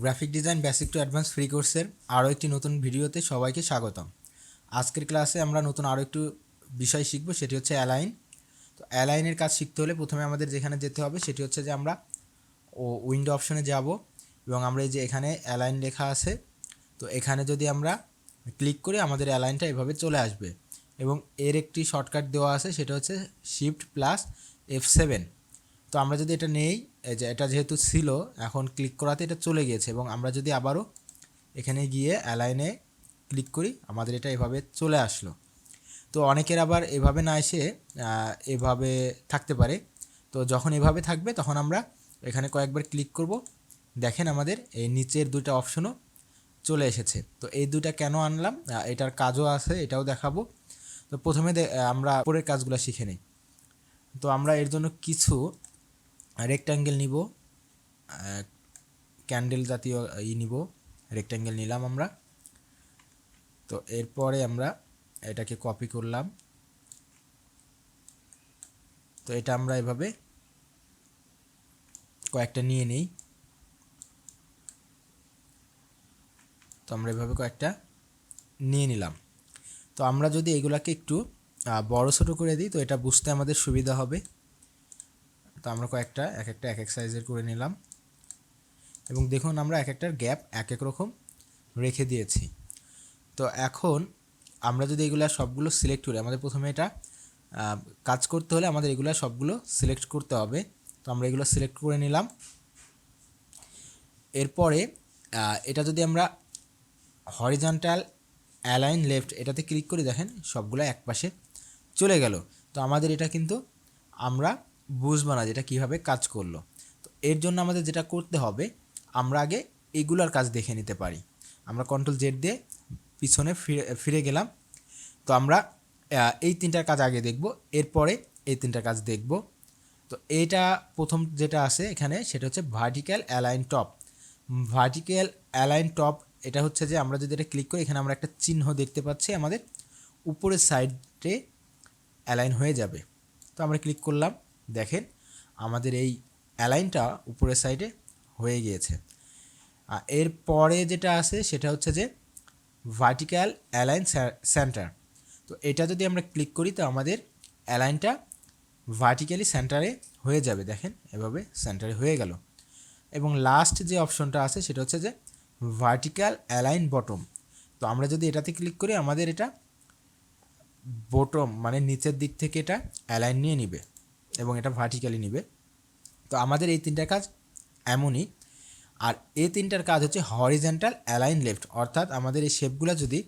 Graphic design basic to advance free কোর্সের আরও একটি নতুন ভিডিওতে সবাইকে স্বাগতম। আজকের ক্লাসে আমরা নতুন আরও একটু বিষয় শিখব, সেটি হচ্ছে অ্যালাইন। তো অ্যালাইনের কাজ শিখতে হলে প্রথমে আমাদের যেখানে যেতে হবে সেটি হচ্ছে যে আমরা উইন্ডো অপশনে যাব এবং আমরা এই যে এখানে অ্যালাইন লেখা আছে, তো এখানে যদি আমরা ক্লিক করি আমাদের অ্যালাইনটা এভাবে চলে আসবে এবং এর একটি শর্টকাট দেওয়া আছে, সেটা হচ্ছে শিফট প্লাস F7। তো আমরা যদি এটা নেই, এই যে এটা যেহেতু ছিল, এখন ক্লিক করাতে এটা চলে গিয়েছে এবং আমরা যদি আবারও এখানে গিয়ে অ্যালাইনে ক্লিক করি আমাদের এটা এভাবে চলে আসলো। তো অনেকের আবার এভাবে না এসে এভাবে থাকতে পারে। তো যখন এভাবে থাকবে তখন আমরা এখানে কয়েকবার ক্লিক করব, দেখেন আমাদের এই নিচের দুটো অপশনও চলে এসেছে। তো এই দুটা কেন আনলাম, এটার কাজও আছে, এটাও দেখাবো। তো প্রথমে আমরা পরের কাজগুলো শিখে নিই। তো আমরা এর জন্য কিছু রেক্ট্যাঙ্গেল নিব, ক্যান্ডেল জাতীয় নিব, রেক্ট্যাঙ্গেল নিলাম আমরা। তো এরপরে আমরা এটাকে কপি করলাম, তো এটা আমরা এভাবে কয়েকটা নিয়ে নিই। তো আমরা এভাবে কয়েকটা নিয়ে নিলাম। তো আমরা যদি এগুলাকে একটু বড় ছোটো করে দিই তো এটা বুঝতে আমাদের সুবিধা হবে। তো আমরা কয়েকটা এক এক সাইজের করে নিলাম এবং দেখুন আমরা এক একটার গ্যাপ এক এক রকম রেখে দিয়েছি। তো এখন আমরা যদি এগুলা সবগুলো সিলেক্ট করি, আমাদের প্রথমে এটা কাজ করতে হলে আমাদের এগুলা সবগুলো সিলেক্ট করতে হবে। তো আমরা এগুলো সিলেক্ট করে নিলাম। এরপরে এটা যদি আমরা হরিজন্টাল অ্যালাইন লেফট এটাতে ক্লিক করি, দেখেন সবগুলো এক পাশে চলে গেল। তো আমাদের এটা কিন্তু আমরা বুঝবো না যেটা কীভাবে কাজ করলো। তো এর জন্য আমাদের যেটা করতে হবে, আমরা আগে এগুলার কাজ দেখে নিতে পারি। আমরা Ctrl Z দিয়ে পিছনে ফিরে গেলাম। তো আমরা এই তিনটার কাজ আগে দেখব, এরপরে এই তিনটার কাজ দেখব। তো এইটা প্রথম যেটা আছে এখানে সেটা হচ্ছে vertical align top. Vertical align top এটা হচ্ছে যে আমরা যদি এটা ক্লিক করি, এখানে আমরা একটা চিহ্ন দেখতে পাচ্ছি, আমাদের উপরের সাইডে অ্যালাইন হয়ে যাবে। তো আমরা ক্লিক করলাম, দেখেন আমাদের এই অ্যালাইনটা উপরের সাইডে হয়ে গিয়েছে। এরপরে যেটা আছে সেটা হচ্ছে যে ভার্টিক্যাল অ্যালাইন সেন্টার। তো এটা যদি আমরা ক্লিক করি তো আমাদের অ্যালাইনটা ভার্টিক্যালি সেন্টারে হয়ে যাবে, দেখেন এভাবে সেন্টারে হয়ে গেল। এবং লাস্ট যে অপশনটা আছে সেটা হচ্ছে যে ভার্টিক্যাল অ্যালাইন বটম। তো আমরা যদি এটাতে ক্লিক করি আমাদের এটা বটম মানে নিচের দিক থেকে এটা অ্যালাইন নিয়ে নিবে এবং এটা ভার্টিক্যালি নিবে। তো আমাদের এই তিনটা কাজ এমনই। আর এই তিনটার কাজ হচ্ছে হরিজন্টাল অ্যালাইন লেফট, অর্থাৎ আমাদের এই শেপগুলো যদি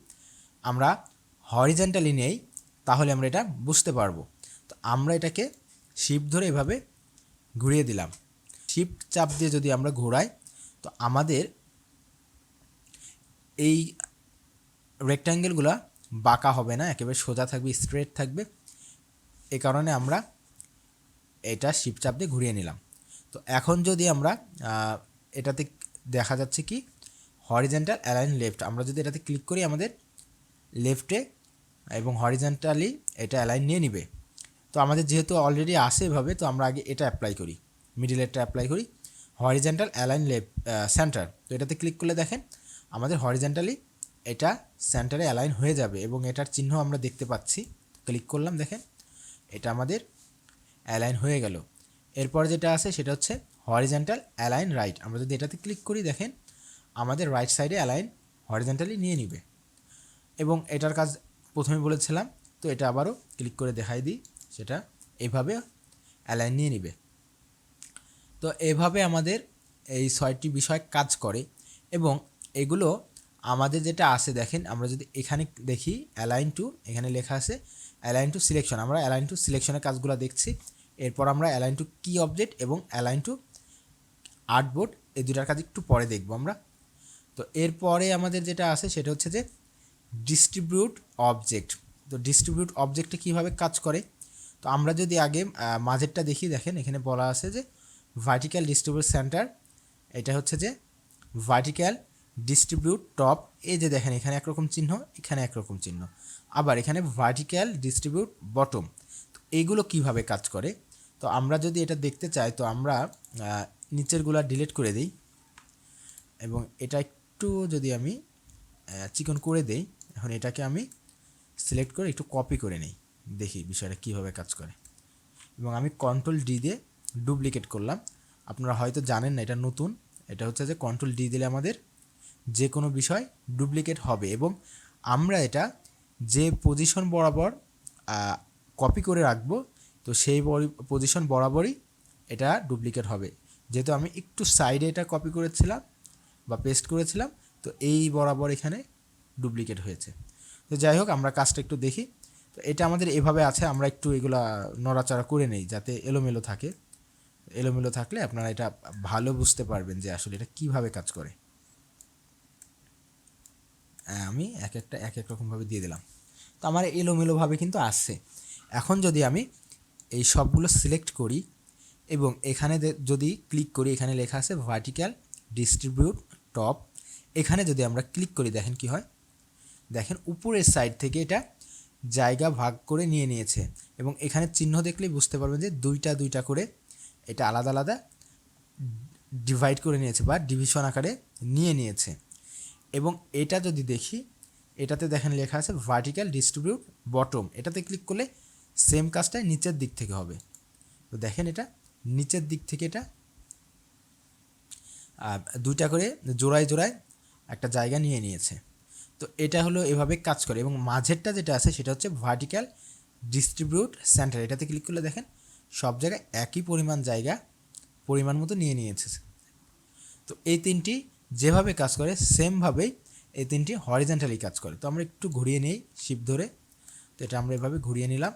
আমরা হরিজন্টালি নেই তাহলে আমরা এটা বুঝতে পারবো। তো আমরা এটাকে শিফট ধরে এভাবে ঘুরিয়ে দিলাম। শিফট চাপ দিয়ে যদি আমরা ঘোরাই তো আমাদের এই রেক্ট্যাঙ্গেলগুলো বাঁকা হবে না, একেবারে সোজা থাকবে, স্ট্রেট থাকবে। এ কারণে আমরা এটা শিফট চাপ দিয়ে ঘুরিয়ে নিলাম। তো এখন যদি আমরা এটাতে দেখা যাচ্ছে কি হরিজন্টাল অ্যালাইন লেফট, আমরা যদি এটাতে ক্লিক করি আমাদের লেফটে এবং হরিজন্টালি এটা অ্যালাইন নিয়ে নিবে। তো আমাদের যেহেতু অলরেডি আসে এভাবে, তো আমরা আগে এটা অ্যাপ্লাই করি, মিডিলেরটা অ্যাপ্লাই করি, হরিজন্টাল অ্যালাইন লেফট সেন্টার। তো এটাতে ক্লিক করলে দেখেন আমাদের হরিজন্টালি এটা সেন্টারে অ্যালাইন হয়ে যাবে এবং এটার চিহ্ন আমরা দেখতে পাচ্ছি। ক্লিক করলাম, দেখেন এটা আমাদের অ্যালাইন হয়ে গেল। এরপর যেটা আছে সেটা হচ্ছে হরিজন্টাল অ্যালাইন রাইট। আমরা যদি এটাতে ক্লিক করি দেখেন আমাদের রাইট সাইডে অ্যালাইন হরিজন্টালি নিয়ে নিবে এবং এটার কাজ প্রথমে বলেছিলাম। তো এটা আবারও ক্লিক করে দেখাই দিই, সেটা এভাবে অ্যালাইন নিয়ে নিবে। তো এভাবে আমাদের এই 6টি বিষয় কাজ করে এবং এগুলো আমাদের যেটা আছে দেখেন, আমরা যদি এখানে দেখি অ্যালাইন টু, এখানে লেখা আছে অ্যালাইন টু সিলেকশন, আমরা অ্যালাইন টু সিলেকশনের কাজগুলো দেখছি। এরপর আমরা অ্যালাইন টু কি অবজেক্ট এবং অ্যালাইন টু আর্টবোর্ড এই দুটার কাজ একটু পরে দেখব আমরা। তো এরপরে আমাদের যেটা আছে সেটা হচ্ছে যে ডিস্ট্রিবিউট অবজেক্ট। তো ডিস্ট্রিবিউট অবজেক্টে কীভাবে কাজ করে, তো আমরা যদি আগে মাঝেরটা দেখি, দেখেন এখানে বলা আছে যে ভার্টিক্যাল ডিস্ট্রিবিউট সেন্টার, এটা হচ্ছে যে ভার্টিক্যাল ডিস্ট্রিবিউট টপ। এই যে দেখেন এখানে একরকম চিহ্ন, এখানে একরকম চিহ্ন, আবার এখানে ভার্টিক্যাল ডিস্ট্রিবিউট বটম। তো এইগুলো কিভাবে কাজ করে, তো আমরা যদি এটা দেখতে চাই তো আমরা নিচেরগুলা ডিলিট করে দিই এবং এটা একটু যদি আমি চিকন করে দেই, এখন এটাকে আমি সিলেক্ট করে একটু কপি করে নিই, দেখি বিষয়টা কীভাবে কাজ করে। এবং আমি কন্ট্রোল ডি দিয়ে ডুপ্লিকেট করলাম। আপনারা হয়তো জানেন না, এটা নতুন। এটা হচ্ছে যে কন্ট্রোল ডি দিলে আমাদের যে কোনো বিষয় ডুপ্লিকেট হবে, এবং আমরা এটা যে পজিশন বরাবর কপি করে রাখবো, তো সেই পজিশন বরাবরই এটা ডুপ্লিকেট হবে। যেহেতু আমি একটু সাইডে এটা কপি করেছিলাম বা পেস্ট করেছিলাম, তো এই বরাবর এখানে ডুপ্লিকেট হয়েছে। তো যাই হোক, আমরা কাজটা একটু দেখি। তো এটা আমাদের এভাবে আছে, আমরা একটু এগুলা নড়াচড়া করে নেই যাতে এলোমেলো থাকে। এলোমেলো থাকলে আপনারা এটা ভালো বুঝতে পারবেন যে আসলে এটা কিভাবে কাজ করে। আমি এক এক রকমভাবে দিয়ে দিলাম। তো আমার এলোমেলোভাবে কিন্তু আসছে। এখন যদি আমি এই সবগুলো সিলেক্ট করি এবং এখানে যদি ক্লিক করি, এখানে লেখা আছে ভার্টিক্যাল ডিস্ট্রিবিউট টপ, এখানে যদি আমরা ক্লিক করি দেখেন কি হয়। দেখেন উপরের সাইড থেকে এটা জায়গা ভাগ করে নিয়ে নিয়েছে, এবং এখানে চিহ্ন দেখলেই বুঝতে পারবেন যে দুইটা দুইটা করে এটা আলাদা আলাদা ডিভাইড করে নিয়েছে বা ডিভিশন আকারে নিয়ে নিয়েছে। এবং এটা যদি দেখি, এটাতে দেখেন লেখা আছে ভার্টিক্যাল ডিস্ট্রিবিউট বটম, এটাতে ক্লিক করলে সেম কাজটাই নিচের দিক থেকে হবে। তো দেখেন এটা নিচের দিক থেকে এটা দুইটা করে জোড়ায় জোড়ায় একটা জায়গা নিয়ে নিয়েছে। তো এটা হলো এভাবে কাজ করে। এবং মাঝেরটা যেটা আছে সেটা হচ্ছে ভার্টিক্যাল ডিস্ট্রিবিউট সেন্টার, এটাতে ক্লিক করলে দেখেন সব জায়গায় একই পরিমাণ মতো নিয়ে নিয়েছে। তো এই তিনটি যেভাবে কাজ করে সেমভাবেই এই তিনটি হরিজন্টালি কাজ করে। তো আমরা একটু ঘুরিয়ে নিই শিফট ধরে। তো এটা আমরা এভাবে ঘুরিয়ে নিলাম।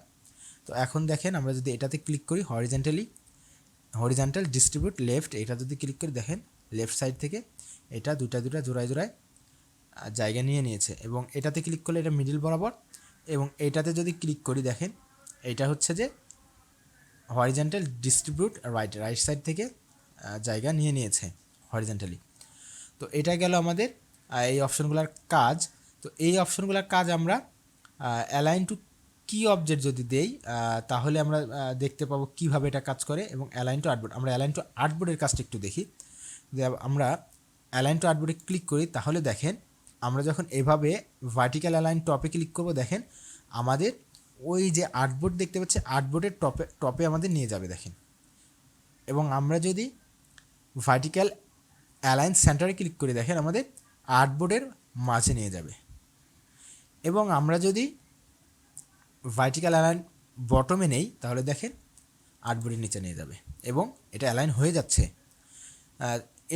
তো এখন দেখেন আমরা যদি এটাতে ক্লিক করি হরিজন্টাল ডিস্ট্রিবিউট লেফট, এটা যদি ক্লিক করি দেখেন লেফট সাইড থেকে এটা দুটা জোড়ায় জোড়ায় জায়গা নিয়ে নিয়েছে। এবং এটাতে ক্লিক করলে এটা মিডিল বরাবর, এবং এটাতে যদি ক্লিক করি দেখেন এটা হচ্ছে যে হরিজন্টাল ডিস্ট্রিবিউট রাইট সাইড থেকে জায়গা নিয়ে নিয়েছে হরিজন্টালি। তো এটা গেল আমাদের এই অপশনগুলোর কাজ। তো এই অপশনগুলোর কাজ আমরা অ্যালাইন টু কি অবজেক্ট যদি দেই, তাহলে আমরা দেখতে পাবো কিভাবে এটা কাজ করে। এবং অ্যালাইন টু আর্টবোর্ড, আমরা অ্যালাইন টু আর্টবোর্ডের কাজটা একটু দেখি। যে আমরা অ্যালাইন টু আর্টবোর্ডে ক্লিক করি, তাহলে দেখেন আমরা যখন এভাবে ভার্টিক্যাল অ্যালাইন টপে ক্লিক করব, দেখেন আমাদের ওই যে আর্টবোর্ড দেখতে পাচ্ছি আর্টবোর্ডের টপে আমাদের নিয়ে যাবে দেখেন। এবং আমরা যদি ভার্টিক্যাল অ্যালাইন সেন্টারে ক্লিক করি দেখেন আমাদের আর্টবোর্ডের মাঝে নিয়ে যাবে। এবং আমরা যদি ভার্টিক্যাল অ্যালাইন বটমে নেই, তাহলে দেখেন আর্টবোর্ডের নিচে নিয়ে যাবে এবং এটা অ্যালাইন হয়ে যাচ্ছে।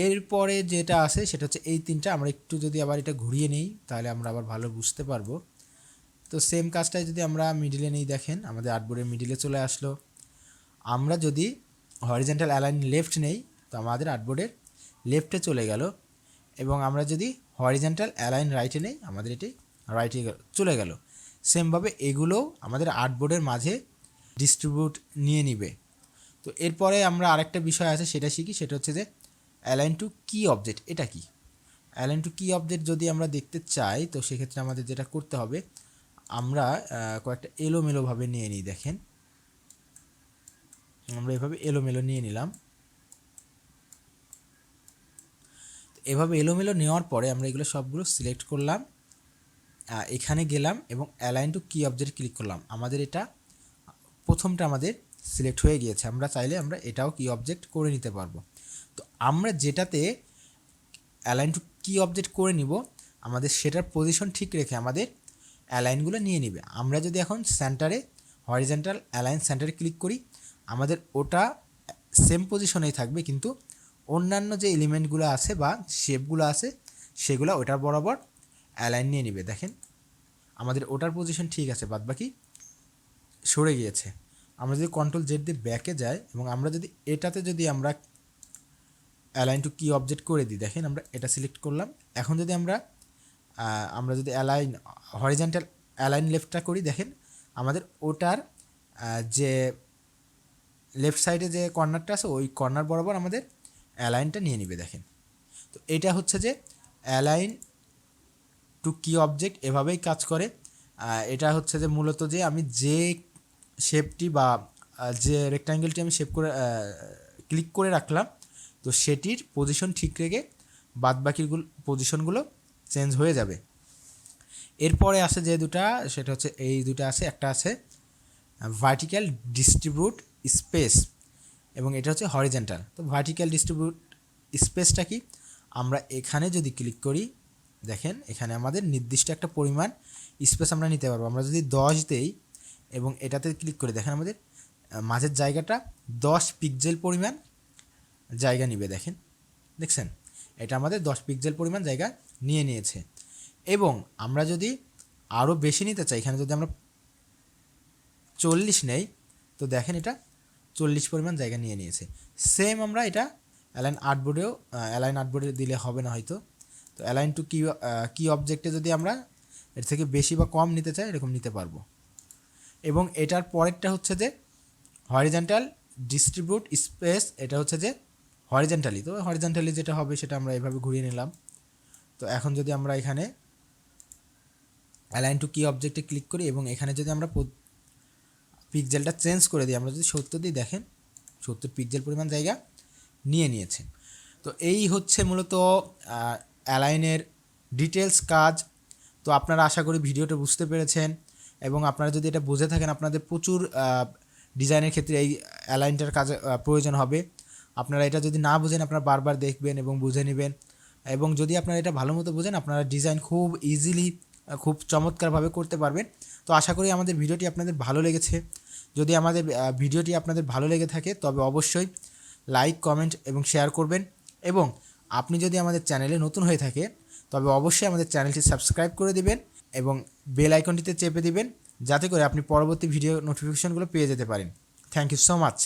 এরপরে যেটা আছে সেটা হচ্ছে এই তিনটা। আমরা একটু যদি আবার এটা ঘুরিয়ে নেই, তাহলে আমরা আবার ভালো বুঝতে পারবো। তো সেম কাজটাই যদি আমরা মিডিলে নেই, দেখেন আমাদের আর্টবোর্ডের মিডিলে চলে আসলো। আমরা যদি হরিজন্টাল অ্যালাইন লেফট নেই, তো আমাদের আর্টবোর্ডের লেফটে চলে গেল। এবং আমরা যদি হরিজন্টাল অ্যালাইন রাইটে নেই, আমাদের এটি রাইটে চলে গেল। সেমভাবে এগুলোও আমাদের আর্টবোর্ডের মাঝে ডিস্ট্রিবিউট নিয়ে নিবে। তো এরপরে আমরা আরেকটা বিষয় আছে সেটা শিখি, সেটা হচ্ছে যে অ্যালাইন টু কি অবজেক্ট। এটা কি অ্যালাইন টু কি অবজেক্ট যদি আমরা দেখতে চাই, তো সেক্ষেত্রে আমাদের যেটা করতে হবে, আমরা কয়েকটা এলোমেলোভাবে নিয়ে নিই। দেখেন আমরা এভাবে এলোমেলো নিয়ে নিলাম। এভাবে এলোমেলো নেওয়ার পরে আমরা এগুলো সবগুলো সিলেক্ট করলাম, এখানে গেলাম এবং অ্যালাইন টু কি অবজেক্ট ক্লিক করলাম। আমাদের এটা প্রথমটা আমাদের সিলেক্ট হয়ে গিয়েছে। আমরা চাইলে আমরা এটাও কি অবজেক্ট করে নিতে পারবো। তো আমরা যেটাতে অ্যালাইন টু কি অবজেক্ট করে নিব, আমাদের সেটার পজিশন ঠিক রেখে আমাদের অ্যালাইনগুলো নিয়ে নিবে। আমরা যদি এখন সেন্টারে হরিজন্টাল অ্যালাইন সেন্টারে ক্লিক করি, আমাদের ওটা সেম পজিশনেই থাকবে, কিন্তু অন্যান্য যে এলিমেন্টগুলো আছে বা শেপগুলো আছে সেগুলো ওটার বরাবর অ্যালাইন নিয়ে নিবে। দেখেন আমাদের ওটার পজিশন ঠিক আছে, বাদবাকি সরে গিয়েছে। আমরা যদি কন্ট্রোল জেড দিয়ে ব্যাকে যাই এবং আমরা যদি এটাতে যদি আমরা অ্যালাইন টু কি অবজেক্ট করে দিই, দেখেন আমরা এটা সিলেক্ট করলাম। এখন যদি আমরা যদি অ্যালাইন হরিজন্টাল অ্যালাইন লেফটটা করি, দেখেন আমাদের ওটার যে লেফট সাইডে যে কর্নারটা আছে ওই কর্নার বরাবর আমাদের অ্যালাইনটা নিয়ে নিবে। দেখেন তো এটা হচ্ছে যে অ্যালাইন টু কি অবজেক্ট এভাবেই কাজ করে। এটা হচ্ছে যে মূলত যে আমি যে শেপটি বা যে রেক্ট্যাঙ্গেলটি আমি শেপ করে ক্লিক করে রাখলাম, তো সেটির পজিশন ঠিক রেখে বাদবাকিগুলো পজিশনগুলো চেঞ্জ হয়ে যাবে। এরপরে আছে যে দুটা, সেটা হচ্ছে এই দুটা আছে, একটা আছে ভার্টিক্যাল ডিস্ট্রিবিউট স্পেস এবং এটা হচ্ছে হরিজন্টাল। তো ভার্টিক্যাল ডিস্ট্রিবিউট স্পেসটা কি, আমরা এখানে যদি ক্লিক করি দেখেন এখানে আমাদের নির্দিষ্ট একটা পরিমাণ স্পেস আমরা নিতে পারবো। আমরা যদি 10 দেই এবং এটাতে ক্লিক করে দেখেন আমাদের মাঝের জায়গাটা 10 পিক্সেল পরিমাণ জায়গা নিবে। দেখছেন এটা আমাদের 10 পিক্সেল পরিমাণ জায়গা নিয়ে নিয়েছে। এবং আমরা যদি আরও বেশি নিতে চাই, এখানে যদি আমরা 40 নেই তো দেখেন এটা 40 পরিমাণ জায়গা নিয়ে নিয়েছে। সেম আমরা এটা অ্যালাইন আর্টবোর্ডে দিলে হবে না হয়তো। তো অ্যালাইন টু কি অবজেক্টে যদি আমরা এর থেকে বেশি বা কম নিতে চাই এরকম নিতে পারবো। এবং এটার পরেরটা হচ্ছে যে হরিজন্টাল ডিস্ট্রিবিউট স্পেস, এটা হচ্ছে যে হরিজন্টালি। তো হরিজন্টালি যেটা হবে সেটা আমরা এভাবে ঘুরিয়ে নিলাম। তো এখন যদি আমরা এখানে অ্যালাইন টু কি অবজেক্টে ক্লিক করি এবং এখানে যদি আমরা পিক্সেলটা চেঞ্জ করে দিই, আমরা যদি 70 দিই দেখেন 70 পিক্সেল পরিমাণ জায়গা নিয়ে নিয়েছে। তো এই হচ্ছে মূলত অ্যালাইনের ডিটেলস কাজ। তো আপনারা আশা করি ভিডিওটা বুঝতে পেরেছেন এবং আপনারা যদি এটা বুঝে থাকেন আপনাদের প্রচুর ডিজাইনের ক্ষেত্রে এই অ্যালাইনটার কাজে প্রয়োজন হবে। আপনারা এটা যদি না বুঝেন আপনারা বারবার দেখবেন এবং বুঝে নেবেন। এবং যদি আপনারা এটা ভালো মতো বুঝেন আপনারা ডিজাইন খুব ইজিলি খুব চমৎকারভাবে করতে পারবেন। তো আশা করি আমাদের ভিডিওটি আপনাদের ভালো লেগেছে। যদি আমাদের ভিডিওটি আপনাদের ভালো লেগে থাকে তবে অবশ্যই লাইক, কমেন্ট এবং শেয়ার করবেন। এবং আপনি যদি আমাদের চ্যানেলে নতুন হয়ে থাকে তবে অবশ্যই আমাদের চ্যানেলটি সাবস্ক্রাইব করে দিবেন এবং বেল আইকনটিতে চেপে দিবেন যাতে করে আপনি পরবর্তী ভিডিও নোটিফিকেশনগুলো পেয়ে যেতে পারেন। Thank you so much.